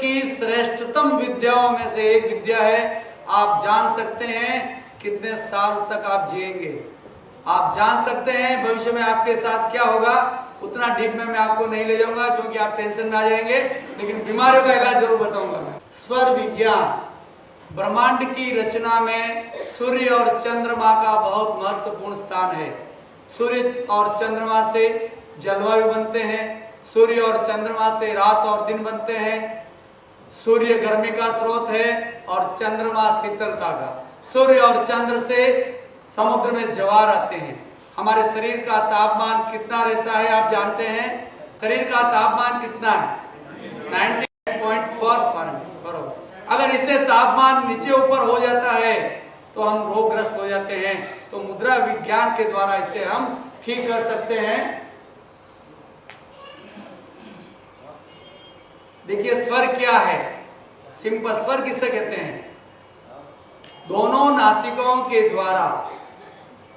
की श्रेष्ठतम विद्याओं में से एक विद्या है। आप जान सकते हैं कितने साल तक आप जिएंगे, आप जान सकते हैं भविष्य में आपके साथ क्या होगा। उतना डीप में मैं आपको नहीं ले जाऊंगा क्योंकि आप टेंशन में आ जाएंगे, लेकिन बीमारियों का इलाज जरूर बताऊंगा मैं। स्वर विज्ञान, ब्रह्मांड की रचना में सूर्य और चंद्रमा का बहुत महत्वपूर्ण स्थान है। सूर्य और चंद्रमा से जलवायु बनते हैं, सूर्य और चंद्रमा से रात और दिन बनते हैं। सूर्य गर्मी का स्रोत है और चंद्रमा शीतलता का। सूर्य और चंद्र से समुद्र में ज्वार आते हैं। हमारे शरीर का तापमान कितना रहता है आप जानते हैं? शरीर का तापमान कितना है? 98.4 बराबर। अगर इससे तापमान नीचे ऊपर हो जाता है तो हम रोगग्रस्त हो जाते हैं। तो मुद्रा विज्ञान के द्वारा इसे हम ठीक कर सकते हैं। देखिए स्वर क्या है, सिंपल। स्वर किससे कहते हैं? दोनों नासिकाओं के द्वारा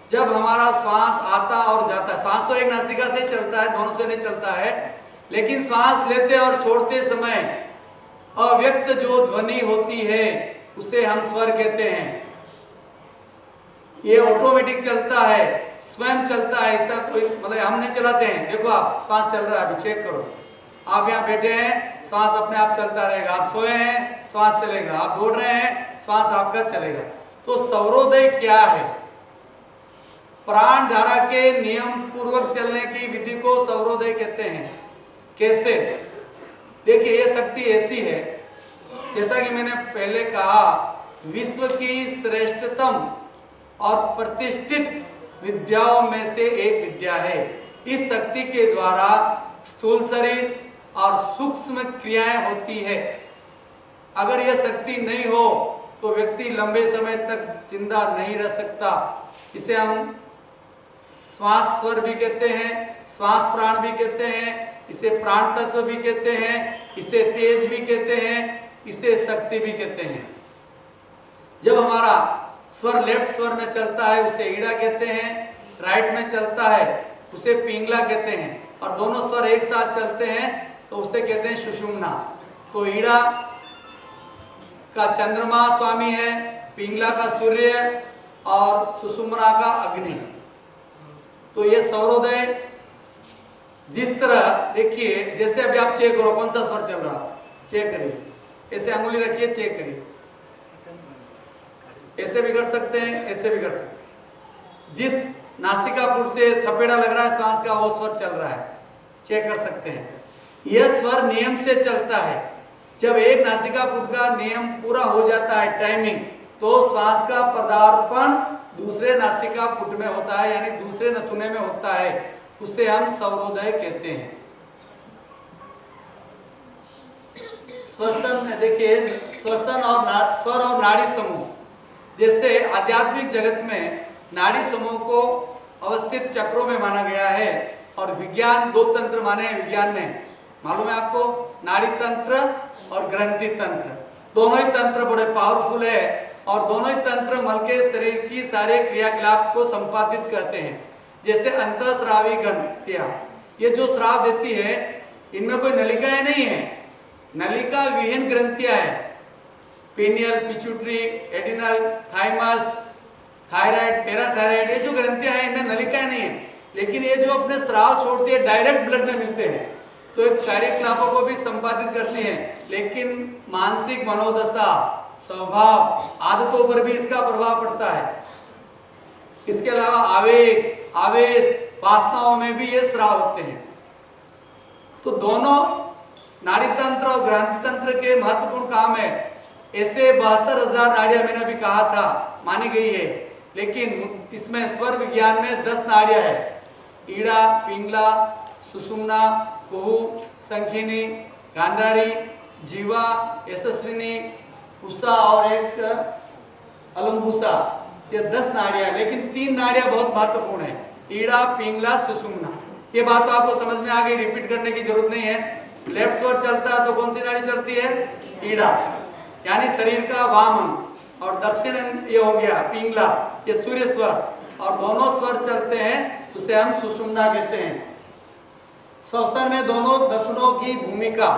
जब हमारा श्वास आता और जाता है, श्वास तो एक नासिका से चलता है, दोनों से नहीं चलता है, लेकिन श्वास लेते और छोड़ते समय अव्यक्त जो ध्वनि होती है उसे हम स्वर कहते हैं। ये ऑटोमेटिक चलता है, स्वयं चलता है, ऐसा कोई मतलब हम नहीं चलाते हैं। देखो आप श्वास चल रहा है, अभी चेक करो। आप यहाँ बैठे हैं, श्वास अपने आप चलता रहेगा। आप सोए हैं, श्वास चलेगा। आप दौड़ रहे हैं, श्वास आपका चलेगा। तो सौरोदय क्या है? प्राण धारा के नियम पूर्वक चलने की विधि को सौरोदय कहते हैं। कैसे? देखिए ये शक्ति ऐसी है, जैसा कि मैंने पहले कहा, विश्व की श्रेष्ठतम और प्रतिष्ठित विद्याओं में से एक विद्या है। इस शक्ति के द्वारा स्थूल शरीर और सूक्ष्म क्रियाएं होती है। अगर यह शक्ति नहीं हो तो व्यक्ति लंबे समय तक जिंदा नहीं रह सकता। इसे हम श्वास स्वर भी कहते हैं, श्वास प्राण भी कहते हैं, इसे प्राण तत्व भी कहते हैं, इसे तेज भी कहते हैं, इसे शक्ति भी कहते हैं। जब हमारा स्वर लेफ्ट स्वर में चलता है उसे ईड़ा कहते हैं, राइट में चलता है उसे पिंगला कहते हैं, और दोनों स्वर एक साथ चलते हैं तो उसे कहते हैं सुषुम्ना। तो ईड़ा का चंद्रमा स्वामी है, पिंगला का सूर्य और सुषुम्ना का अग्नि। तो ये सौरोदय जिस तरह, देखिए जैसे अभी आप चेक करो कौन सा स्वर चल रहा, चेक करिए, ऐसे अंगुली रखिए, चेक करिए। ऐसे भी कर सकते हैं, ऐसे भी कर सकते हैं। जिस नासिकापुर से थपेड़ा लग रहा है श्वास का, वो स्वर चल रहा है, चेक कर सकते हैं। यह स्वर नियम से चलता है। जब एक नासिकापुर का नियम पूरा हो जाता है, टाइमिंग, तो श्वास का पदार्पण दूसरे नासिकापुट में होता है, यानी दूसरे नथुने में होता है। उसे हम सौरोदय कहते हैं। श्वसन में देखिए, श्वसन और स्वर और नाड़ी समूह, जैसे आध्यात्मिक जगत में नाड़ी समूह को अवस्थित चक्रों में माना गया है, और विज्ञान दो तंत्र माने हैं विज्ञान ने, मालूम है आपको? नाड़ी तंत्र और ग्रंथि तंत्र। दोनों ही तंत्र बड़े पावरफुल है, और दोनों ही तंत्र मल के शरीर की सारे क्रियाकलाप को संपादित करते हैं। जैसे अंतःस्रावी ग्रंथियां, ये जो स्राव देती है, इनमें कोई नलिकाएं नहीं है, नलिका विहीन ग्रंथियां है। Pineal, pituitary, adrenal, thymus, thyroid, parathyroid, ये जो ग्रंथियां हैं इनमें नलिकाएं नहीं है, लेकिन ये जो अपने स्राव छोड़ती है डायरेक्ट ब्लड में मिलते हैं, तो एक कार्यकलापों को भी संपादित करती हैं। लेकिन मानसिक मनोदशा, स्वभाव, आदतों पर भी इसका प्रभाव पड़ता है। इसके अलावा आवेग, आवेश, वासनाओं में भी ये स्राव होते हैं। तो दोनों नाड़ी तंत्र और ग्रंथि तंत्र के महत्वपूर्ण काम है। ऐसे 72,000 नाड़ियां मैंने अभी कहा था मानी गई है, लेकिन इसमें स्वर विज्ञान में 10 नाड़ियां है। ईड़ा, पिंगला, सुषुम्ना, कुहू, संखिनी, गांधारी, जीवा, यशस्विनी, उषा और एक अलंबुसा। ये 10 नाड़ियां, लेकिन 3 नाड़ियां बहुत महत्वपूर्ण है, ईड़ा, पिंगला, सुषुम्ना। ये बात तो आपको समझ में आ गई, रिपीट करने की जरूरत नहीं है। लेफ्ट स्वर चलता है तो कौन सी नाड़ी चलती है? ईड़ा, यानी शरीर का वाम अंग, और दक्षिण ये हो गया पिंगला, ये सूर्य स्वर, और दोनों स्वर चलते हैं, उसे हम सुषुम्ना कहते हैं। श्वसन में दोनों नथुनों की भूमिका,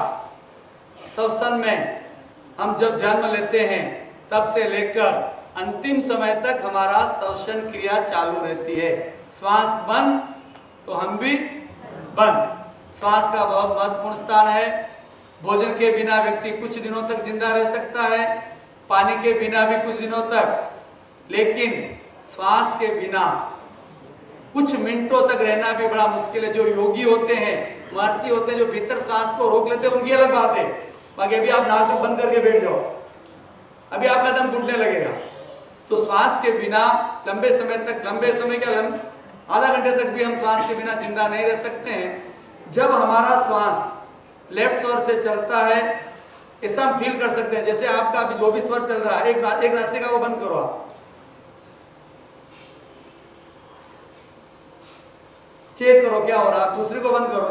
श्वसन में हम जब जन्म लेते हैं तब से लेकर अंतिम समय तक हमारा श्वसन क्रिया चालू रहती है। श्वास बंद तो हम भी बंद। श्वास का बहुत महत्वपूर्ण स्थान है। भोजन के बिना व्यक्ति कुछ दिनों तक जिंदा रह सकता है, पानी के बिना भी कुछ दिनों तक, लेकिन श्वास के बिना कुछ मिनटों तक रहना भी बड़ा मुश्किल है। जो योगी होते हैं, महर्षि होते हैं, जो भीतर श्वास को रोक लेते हैं, उनकी अलग बात है। बाकी अभी आप नाक को बंद करके बैठ जाओ, अभी आपका दम घुटने लगेगा। तो श्वास के बिना लंबे समय तक, लंबे समय क्या, आधा घंटे तक भी हम श्वास के बिना जिंदा नहीं रह सकते हैं। जब हमारा श्वास लेफ्ट स्वर से चलता है, ऐसा हम फील कर सकते हैं जैसे आपका अभी जो भी स्वर चल रहा है, एक नासिका को बंद करो, आप चेक करो क्या हो रहा है, दूसरी को बंद करो।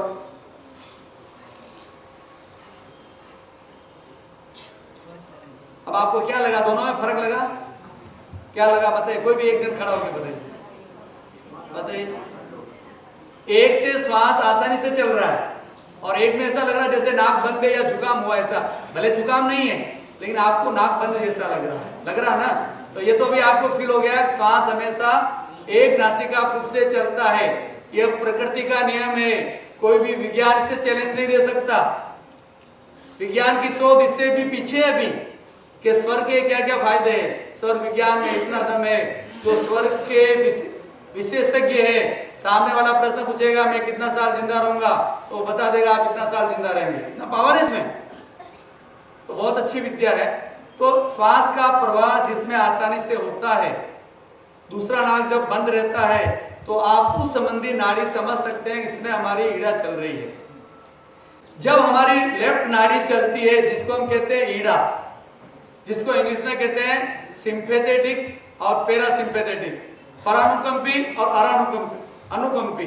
अब आपको क्या लगा, दोनों में फर्क लगा? क्या लगा बताइए, कोई भी एक जन खड़ा होकर बताइए। एक से श्वास आसानी से चल रहा है और एक में ऐसा लग रहा है जैसे नाक बंद है या जुकाम हुआ। ऐसा भले जुकाम नहीं है, लेकिन आपको नाक बंद जैसा लग रहा ना। तो ये तो भी आपको फील हो गया, श्वास हमेशा एक नासिका पुट से चलता है। यह प्रकृति का नियम है, कोई भी विज्ञान इसे चैलेंज नहीं दे सकता। विज्ञान की शोध इससे भी पीछे है अभी, कि स्वर के क्या क्या फायदे हैं। स्वर विज्ञान में इतना दम है, जो स्वर के विशेषज्ञ है, सामने वाला प्रश्न पूछेगा मैं कितना साल जिंदा रहूंगा, तो बता देगा आप कितना साल जिंदा रहेंगे। इतना पावर है इसमें, तो बहुत अच्छी विद्या है। तो श्वास का प्रवाह जिसमें आसानी से होता है, दूसरा नाक जब बंद रहता है, तो आप उस संबंधी नाड़ी समझ सकते हैं इसमें हमारी ईड़ा चल रही है। जब हमारी लेफ्ट नाड़ी चलती है, जिसको हम कहते हैं ईड़ा, जिसको इंग्लिश में कहते हैं सिंपैथेटिक और पैरासिम्पैथेटिक, परानुकंपी और अनुकंपी,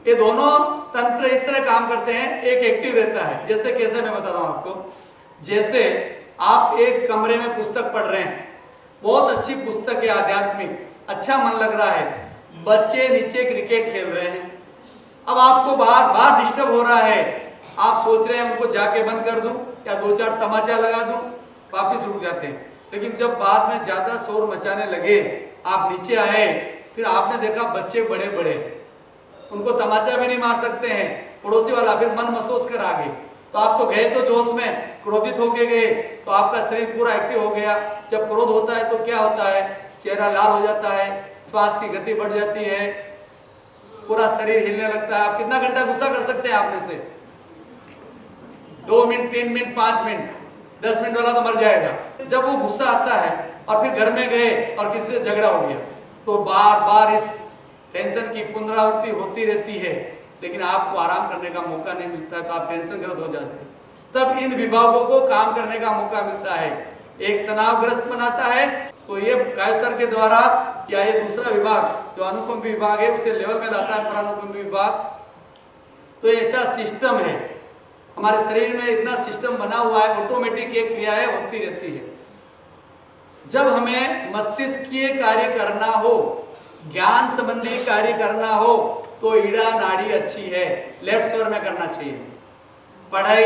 ये दोनों तंत्र इस तरह काम करते हैं, एक एक्टिव रहता है। जैसे कैसे मैं बताता हूं आपको, जैसे आप एक कमरे में पुस्तक पढ़ रहे हैं, बहुत अच्छी पुस्तक है, आध्यात्मिक, अच्छा मन लग रहा है, बच्चे नीचे क्रिकेट खेल रहे हैं, अब आपको बार बार डिस्टर्ब हो रहा है, आप सोच रहे हैं उनको जाके बंद कर दूं या दो चार तमाचा लगा दूं, वापिस रुक जाते हैं। लेकिन जब बाद में ज्यादा शोर मचाने लगे, आप नीचे आए, फिर आपने देखा बच्चे बड़े बड़े, उनको तमाचा भी नहीं मार सकते हैं, पड़ोसी वाला फिर मन महसूस कर आ गए। तो आप तो गए तो जोश में, क्रोधित होके गए, तो आपका शरीर पूरा एक्टिव हो गया। जब क्रोध होता है तो क्या होता है, चेहरा लाल हो जाता है, श्वास की गति बढ़ जाती है, पूरा शरीर हिलने लगता है। आप कितना घंटा गुस्सा कर सकते हैं आप में से? 2 मिनट, 3 मिनट, 5 मिनट, 10 मिनट वाला तो मर जाएगा। जब वो गुस्सा आता है और फिर घर में गए और किसी से झगड़ा हो गया, तो बार बार इस टेंशन की पुनरावृत्ति होती रहती है, लेकिन आपको आराम करने का मौका नहीं मिलता है, तो आप टेंशन ग्रस्त हो जाते हैं। तब इन विभागों को काम करने का मौका मिलता है। एक तनावग्रस्त बनाता है, तो ये कायस्वर के द्वारा या ये दूसरा विभाग जो अनुकंपी विभाग है उसे लेवल में लाता है, परानुकंपी विभाग। तो ऐसा सिस्टम है हमारे शरीर में, इतना सिस्टम बना हुआ है, ऑटोमेटिक ये क्रियाएं होती रहती है। जब हमें मस्तिष्कीय कार्य करना हो, ज्ञान संबंधी कार्य करना हो, तो ईड़ा नाड़ी अच्छी है, लेफ्ट स्वर में करना चाहिए। पढ़ाई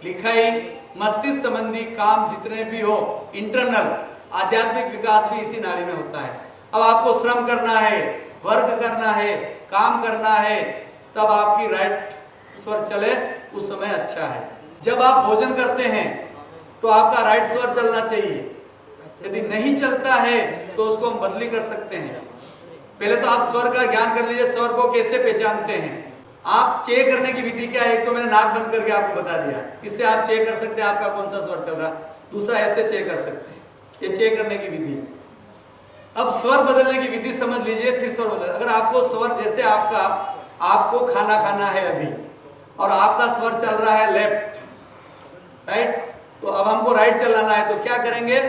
लिखाई मस्तिष्क संबंधी काम जितने भी हो, इंटरनल आध्यात्मिक विकास भी इसी नाड़ी में होता है। अब आपको श्रम करना है, वर्क करना है, काम करना है, तब आपकी राइट स्वर चले, उस समय अच्छा है। जब आप भोजन करते हैं तो आपका राइट स्वर चलना चाहिए। यदि नहीं चलता है तो उसको हम बदली कर सकते हैं। पहले तो आप स्वर का ज्ञान कर लीजिए, स्वर को कैसे पहचानते हैं। आप चेक करने की विधि क्या है, एक तो मैंने नाक बंद करके आपको बता दिया, इससे आप चेक कर सकते हैं आपका कौन सा स्वर चल रहा है। दूसरा ऐसे चेक कर सकते हैं, ये चेक करने की विधि। अब स्वर बदलने की विधि समझ लीजिए, फिर स्वर बदल। अगर आपको स्वर, जैसे आपको खाना खाना है अभी और आपका स्वर चल रहा है लेफ्ट, राइट, तो अब हमको राइट चलाना है, तो क्या करेंगे,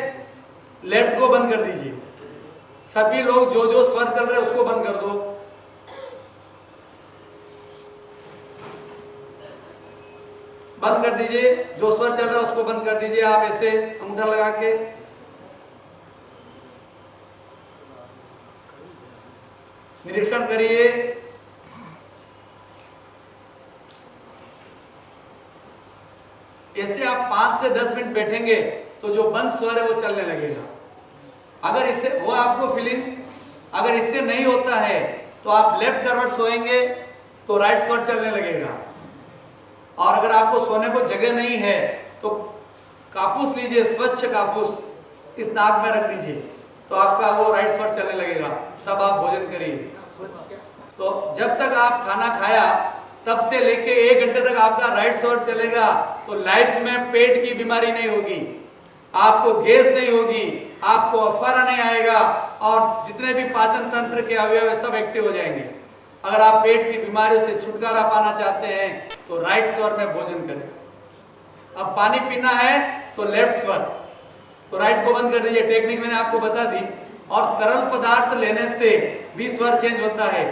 लेफ्ट को बंद कर दीजिए। सभी लोग जो जो स्वर चल रहे हैं उसको बंद कर दो। बंद कर दीजिए, जो स्वर चल रहा है उसको बंद कर दीजिए। आप ऐसे अंगूठा लगा के निरीक्षण करिए। ऐसे आप 5 से 10 मिनट बैठेंगे तो जो बंद स्वर है वो चलने लगेगा। अगर इससे हुआ आपको फीलिंग, अगर इससे नहीं होता है तो आप लेफ्ट करवट सोएंगे तो राइट स्वर चलने लगेगा। और अगर आपको सोने को जगह नहीं है तो कापूस लीजिए, स्वच्छ कापूस इस नाक में रख दीजिए तो आपका वो राइट स्वर चलने लगेगा, तब आप भोजन करिए। तो जब तक आप खाना खाया तब से लेके 1 घंटे तक आपका राइट स्वर चलेगा तो लाइफ में पेट की बीमारी नहीं होगी, आपको गैस नहीं होगी, आपको अफारा नहीं आएगा और जितने भी पाचन तंत्र के अवयव सब एक्टिव हो जाएंगे। अगर आप पेट की बीमारियों से छुटकारा पाना चाहते हैं तो राइट स्वर में भोजन करें। अब पानी पीना है तो लेफ्ट स्वर, तो राइट को बंद कर दीजिए। टेक्निक मैंने आपको बता दी। और तरल पदार्थ लेने से भी स्वर चेंज होता है,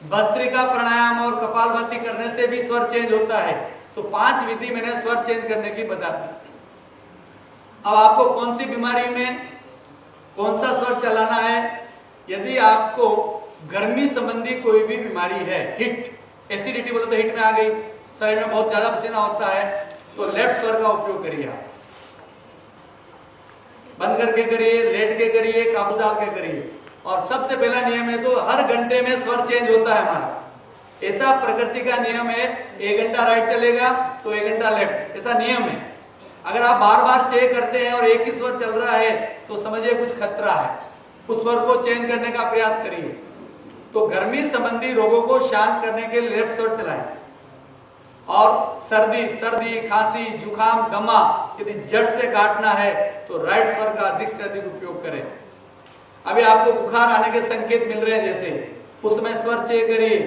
भस्त्रिका प्राणायाम और कपालभाति करने से भी स्वर चेंज होता है। तो 5 विधि मैंने स्वर चेंज करने की बता दी। अब आपको कौन सी बीमारी में कौन सा स्वर चलाना है, यदि आपको गर्मी संबंधी कोई भी बीमारी है, हिट, एसिडिटी बोले तो हिट में आ गई, शरीर में बहुत ज्यादा पसीना होता है, तो लेफ्ट स्वर का उपयोग करिए। आप बंद करके करिए, लेट के करिए, काबू डाल के करिए। और सबसे पहला नियम है तो हर घंटे में स्वर चेंज होता है हमारा, ऐसा प्रकृति का नियम है। 1 घंटा राइट चलेगा तो 1 घंटा लेफ्ट, ऐसा नियम है। अगर आप बार बार चेक करते हैं और एक ही स्वर चल रहा है तो समझिए कुछ खतरा है, उस स्वर को चेंज करने का प्रयास करिए। तो गर्मी संबंधी रोगों को शांत करने के लिए लेफ्ट स्वर चलाएं। और सर्दी, खांसी, जुकाम, दमा यदि जड़ से काटना है तो राइट स्वर का अधिक से अधिक उपयोग करें। अभी आपको बुखार आने के संकेत मिल रहे हैं, जैसे उसमें स्वर चेक करिए,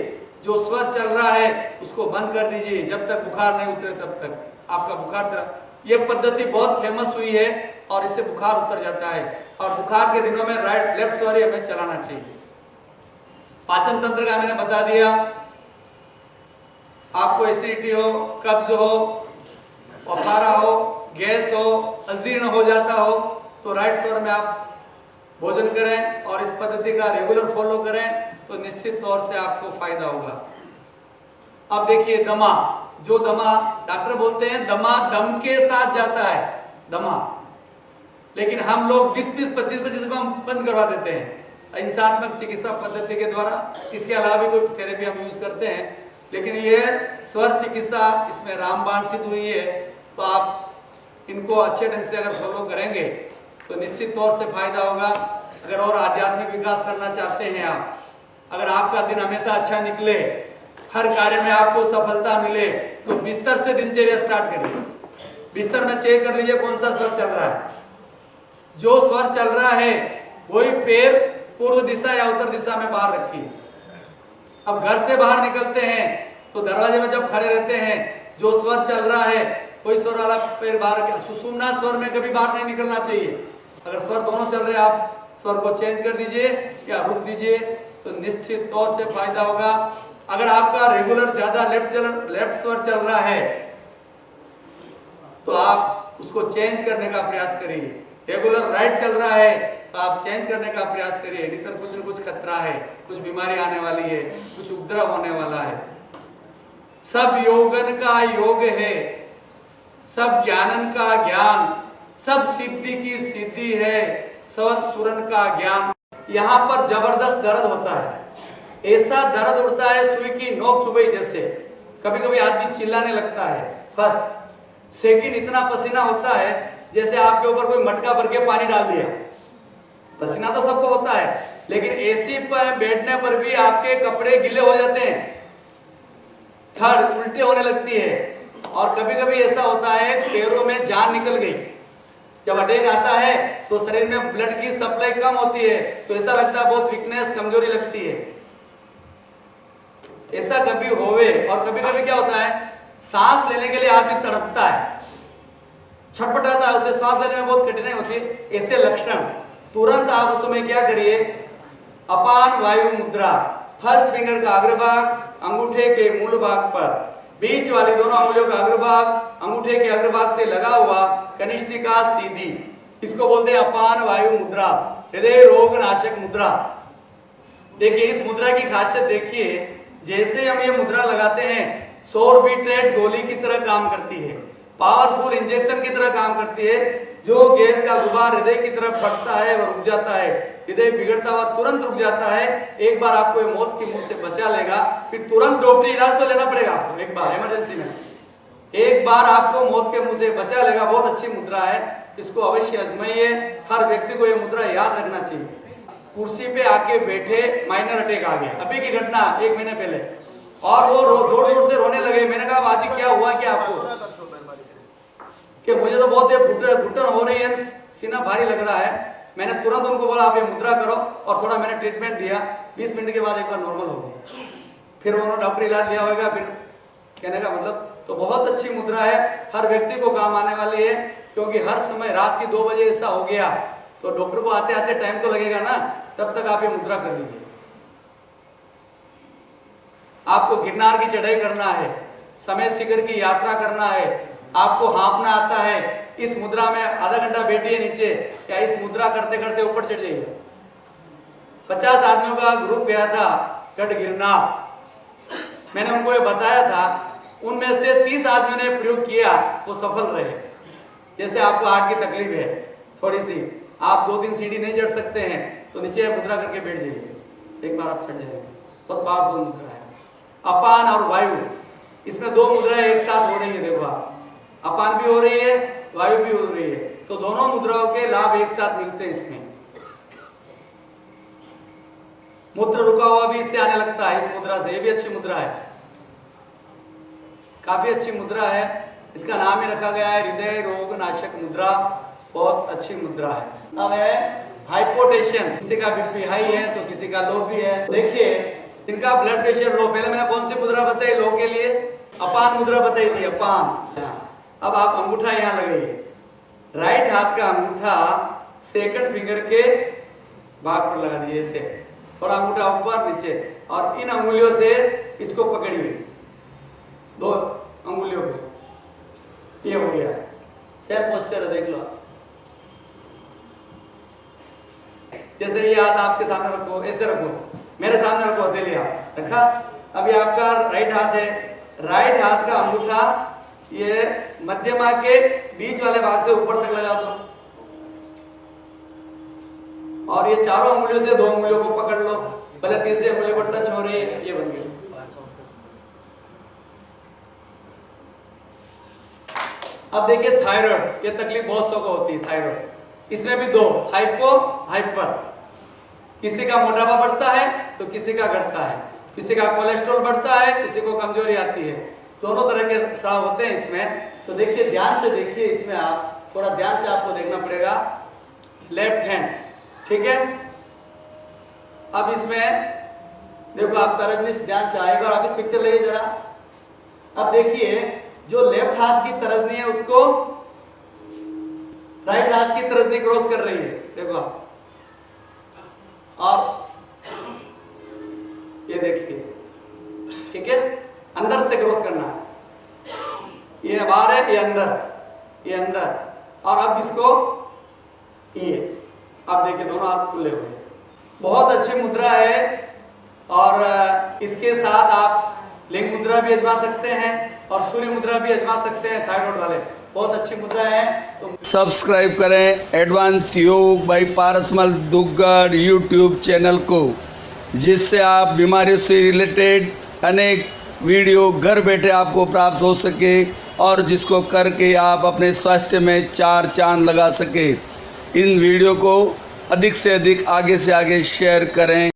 जो स्वर चल रहा है उसको बंद कर दीजिए, जब तक बुखार नहीं उतरे तब तक आपका बुखार चला। ये पद्धति बहुत फेमस हुई है और इससे बुखार उतर जाता है। और बुखार के दिनों में राइट लेफ्ट स्वर ही हमें चलाना चाहिए। पाचन तंत्र का मैंने बता दिया। आपको एसिडिटी हो, कब्ज हो, अफारा हो, गैस हो, अजीर्ण हो जाता हो तो राइट स्वर में आप भोजन करें और इस पद्धति का रेगुलर फॉलो करें तो निश्चित तौर से आपको फायदा होगा। अब देखिए दमा, जो दमा डॉक्टर बोलते हैं दमा दम के साथ जाता है, दमा, लेकिन हम लोग 20-25 बंद करवा देते हैं अहिंसात्मक चिकित्सा पद्धति के द्वारा। इसके अलावा भी कोई थेरेपी हम यूज करते हैं, लेकिन ये स्वर चिकित्सा इसमें रामबाण सिद्ध हुई है। तो आप इनको अच्छे ढंग से अगर फॉलो करेंगे तो निश्चित तौर से फायदा होगा। अगर और आध्यात्मिक विकास करना चाहते हैं आप, अगर आपका दिन हमेशा अच्छा निकले, हर कार्य में आपको सफलता मिले, तो बिस्तर से दिनचर्या स्टार्ट करिए। बिस्तर में चेक कर लीजिए कौन सा स्वर चल रहा है। जो स्वर चल रहा है वही पैर पूर्व दिशा या उत्तर दिशा में बाहर रखिए। अब घर से बाहर निकलते हैं तो दरवाजे में जब खड़े रहते हैं, जो स्वर चल रहा है वही स्वर वाला पैर बाहर रखिए। सुषुम्ना स्वर में कभी बाहर नहीं निकलना चाहिए। अगर स्वर दोनों चल रहे हैं, आप स्वर को चेंज कर दीजिए या रुक दीजिए तो निश्चित तौर से फायदा होगा। अगर आपका रेगुलर ज्यादा लेफ्ट स्वर चल रहा है तो आप उसको चेंज करने का प्रयास करिए। रेगुलर राइट चल रहा है तो आप चेंज करने का प्रयास करिए, नहीं तो कुछ न कुछ खतरा है, कुछ बीमारी आने वाली है, कुछ उपद्रव होने वाला है। सब योगन का योग है, सब ज्ञानन का ज्ञान, सब सिद्धि की सिद्धि है, स्वर सुरन का ज्ञान। यहाँ पर जबरदस्त दर्द होता है, ऐसा दर्द उड़ता है सुई की नोक चुभई जैसे। कभी कभी आदमी चिल्लाने लगता है। फर्स्ट, सेकंड, इतना पसीना होता है जैसे आपके ऊपर कोई मटका भर के पानी डाल दिया। पसीना तो सबको होता है, लेकिन एसी पर बैठने पर भी आपके कपड़े गीले हो जाते हैं। थर्ड, उल्टे होने लगती है। और कभी कभी ऐसा होता है पैरों में जान निकल गई। जब अटैक आता है तो शरीर में ब्लड की सप्लाई कम होती है, तो ऐसा लगता है बहुत वीकनेस, कमजोरी लगती है। ऐसा कभी होवे। और कभी कभी क्या होता है, सांस लेने के लिए आदमी तड़पता है, छटपटाता है, उसे सांस लेने में बहुत कठिनाई होती है। ऐसे लक्षण, तुरंत आप उस समय क्या करिए, अपान वायु मुद्रा, फर्स्ट फिंगर का अग्रभाग अंगूठे के मूल भाग पर, बीच वाली दोनों अंगुलियों का अग्रभाग अंगूठे के अग्रभाग से लगा हुआ, कनिष्ठिका सीधी, इसको बोलते हैं अपान वायु मुद्रा, हृदय रोग नाशक मुद्रा। देखिए इस मुद्रा की खासियत देखिए, जैसे हम ये मुद्रा लगाते हैं 100 बीट रेट गोली की तरह काम करती है। पावरफुल इंजेक्शन की तरह काम करती है। जो गैस का गुबार हृदय की तरफ फटता है वह रुक जाता है, हृदय बिगड़ता हुआ तुरंत रुक जाता है। एक बार आपको ये मौत के मुंह से बचा लेगा, फिर तुरंत डॉक्टरी इलाज तो लेना पड़ेगा आपको। एक बार इमरजेंसी में एक बार आपको मौत के मुंह से बचा लेगा। बहुत अच्छी मुद्रा है, इसको अवश्य आजमाइए। हर व्यक्ति को ये मुद्रा याद रखना चाहिए। कुर्सी पे आके बैठे, माइनर अटैक आ गया, अभी की घटना 1 महीने पहले, और वो जोर जोर से रोने लगे। मैंने कहा बाजी क्या हुआ क्या आपको? कि मुझे तो बहुत घुटन हो रही है, सीना भारी लग रहा है। मैंने तुरंत उनको बोला आप ये मुद्रा करो, और थोड़ा मैंने ट्रीटमेंट दिया। 20 मिनट के बाद एक बार नॉर्मल हो गई। फिर उन्होंने डॉक्टर इलाज लिया होगा। फिर कहने का मतलब तो बहुत अच्छी मुद्रा है, हर व्यक्ति को काम आने वाली है। क्योंकि हर समय रात की 2 बजे ऐसा हो गया तो डॉक्टर को आते आते टाइम तो लगेगा ना, तब तक आप ये मुद्रा कर लीजिए। आपको गिरनार की चढ़ाई करना है, समय शिखर की यात्रा करना है, आपको हाँफना आता है, इस मुद्रा में आधा घंटा बैठिए नीचे, या इस मुद्रा करते करते ऊपर चढ़ जाइए। 50 आदमियों का ग्रुप गया था गढ़ गिरनार। मैंने उनको ये बताया था, उनमें से 30 आदमियों ने प्रयोग किया, वो सफल रहे। जैसे आपको हार्ट की तकलीफ है थोड़ी सी, आप 2-3 सीढ़ी नहीं चढ़ सकते हैं, तो नीचे मुद्रा करके बैठ जाइए, एक बार आप चढ़ जाएंगे। बहुत पावरफुल मुद्रा है। अपान और वायु, इसमें 2 मुद्राएं एक साथ हो रही है। देखो आप, अपान भी हो रही है, वायु भी हो रही है, तो दोनों मुद्राओं के लाभ एक साथ मिलते हैं इसमें। मूत्र रुका हुआ भी इससे आने लगता है, इस मुद्रा से। ये भी अच्छी मुद्रा है, काफी अच्छी मुद्रा है। इसका नाम ही रखा गया है हृदय रोग नाशक मुद्रा। बहुत अच्छी मुद्रा है। अब है हाइपोटेंशन, किसी का बीपी हाई है तो किसी का लो भी है। देखिए इनका ब्लड प्रेशर लो। पहले मैंने कौन सी मुद्रा बताई लो के लिए? अपान मुद्रा बताई थी, अपान। अब आप अंगूठा यहाँ लगाइए, राइट हाथ का अंगूठा सेकंड फिंगर के भाग पर लगा दीजिए, ऐसे थोड़ा अंगूठा ऊपर नीचे, और इन अंगुलियों से इसको पकड़िए, 2 अंगुलियों को। ये हो गया, सेम पोस्चर है, देख लो। जैसे ये हाथ आपके सामने रखो, ऐसे रखो, मेरे सामने रखो, हथेली आप रखा। अभी आपका राइट हाथ है, राइट हाथ का अंगूठा ये मध्यमा के बीच वाले भाग से ऊपर तक लगा दो, और ये चारों अंगुलियों से 2 अंगुलियों को पकड़ लो, भले तीसरी अंगुली को टच हो रही है। ये बन गई। अब देखिए थायराइड, ये तकलीफ बहुत सौ को होती है थायराइड। इसमें भी 2, हाइपो हाइपर। किसी का मोटापा बढ़ता है तो किसी का घटता है, किसी का कोलेस्ट्रॉल बढ़ता है, किसी को कमजोरी आती है। दोनों तरह के स्राव होते हैं इसमें। तो देखिए ध्यान से देखिए, इसमें आप थोड़ा ध्यान से आपको देखना पड़ेगा। लेफ्ट हैंड, ठीक है। अब इसमें देखो आप तरजनी ध्यान से आएगा, और आप इस पिक्चर ले जरा। अब देखिए जो लेफ्ट हाथ की तरजनी है उसको राइट हाथ की तरजनी क्रॉस कर रही है, देखो आप। और ये देखिए, ठीक है, अंदर से क्रॉस करना है। ये बाहर है, ये अंदर, ये अंदर। और अब इसको ये, आप देखिए दोनों हाथ खुले हुए। बहुत अच्छी मुद्रा है, और इसके साथ आप लिंग मुद्रा भी आजमा सकते हैं और सूर्य मुद्रा भी आजमा सकते हैं थायराइड वाले। बहुत अच्छी मुद्रा है। तो सब्सक्राइब करें एडवांस योग by Parasmal Duggar YouTube channel को, जिससे आप बीमारियों से रिलेटेड अनेक वीडियो घर बैठे आपको प्राप्त हो सके, और जिसको करके आप अपने स्वास्थ्य में 4 चांद लगा सके। इन वीडियो को अधिक से अधिक आगे से आगे शेयर करें।